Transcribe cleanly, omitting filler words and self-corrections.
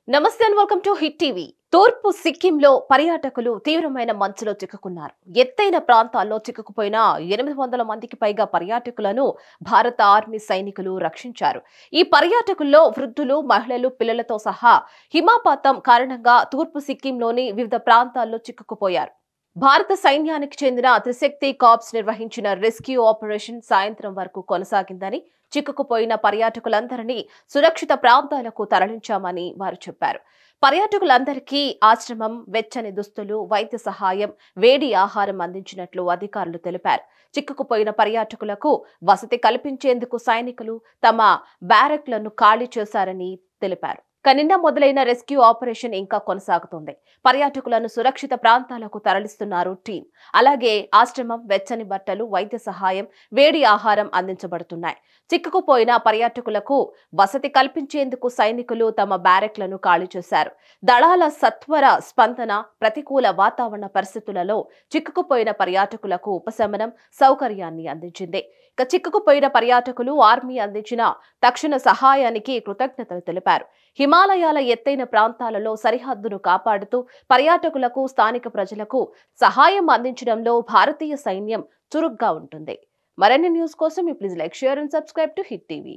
నమస్తే and welcome to hit TV. తూర్పు సిక్కింలో పర్యాటకులు తీవ్రమైన మంచులో చిక్కుకున్నారు. ఎత్తైన ప్రాంతాల్లో చిక్కుకుపోయిన 800 మందికి పైగా పర్యాటకులను భారత ఆర్మీ సైనికులు రక్షించారు. ఈ పర్యాటకుల్లో వృద్ధులు, మహిళలు, పిల్లలతో సహా హిమపాతం కారణంగా తూర్పు సిక్కింలోని వివిధ ప్రాంతాల్లో చిక్కుకుపోయారు. భారత సైన్యానికి చెందిన త్రిశక్తి కార్ప్స్ నిర్వహించిన రెస్క్యూ ఆపరేషన్ సాయంత్రం వరకు కొనసాగిందని, చిక్కుకుపోయిన పర్యాటకులందరినీ సురక్షిత ప్రాంతాలకు తరలించామని వారు చెప్పారు. పర్యాటకులందరికీ ఆశ్రమం, వెచ్చని దుస్తులు, వైద్య సహాయం, వేడి ఆహారం అందించినట్లు అధికారులు తెలిపారు. చిక్కుకుపోయిన పర్యాటకులకు వసతి కల్పించేందుకు సైనికులు తమ బ్యారక్లను ఖాళీ చేశారని తెలిపారు. నిన్న మొదలైన రెస్క్యూ ఆపరేషన్ ఇంకా కొనసాగుతుంది. పర్యాటకులను సురక్షిత ప్రాంతాలకు తరలిస్తున్నారు టీం. అలాగే ఆశ్రమం, వెచ్చని బట్టలు, వైద్య సహాయం, వేడి ఆహారం అందించబడుతున్నాయి. చిక్కుకుపోయిన పర్యాటకులకు వసతి కల్పించేందుకు సైనికులు తమ బ్యారెక్లను ఖాళీ చేశారు. దళాల సత్వర స్పందన ప్రతికూల వాతావరణ పరిస్థితులలో చిక్కుకుపోయిన పర్యాటకులకు ఉపశమనం, సౌకర్యాన్ని అందించింది. చిక్కుకుపోయిన పర్యాటకులు ఆర్మీ అందించిన తక్షణ సహాయానికి కృతజ్ఞతలు తెలిపారు. హిమాలయాల ఎత్తైన ప్రాంతాలలో సరిహద్దును కాపాడుతూ పర్యాటకులకు, స్థానిక ప్రజలకు సహాయం అందించడంలో భారతీయ సైన్యం చురుగ్గా ఉంటుంది. మరిన్ని న్యూస్ కోసం please like, share and subscribe to hit TV.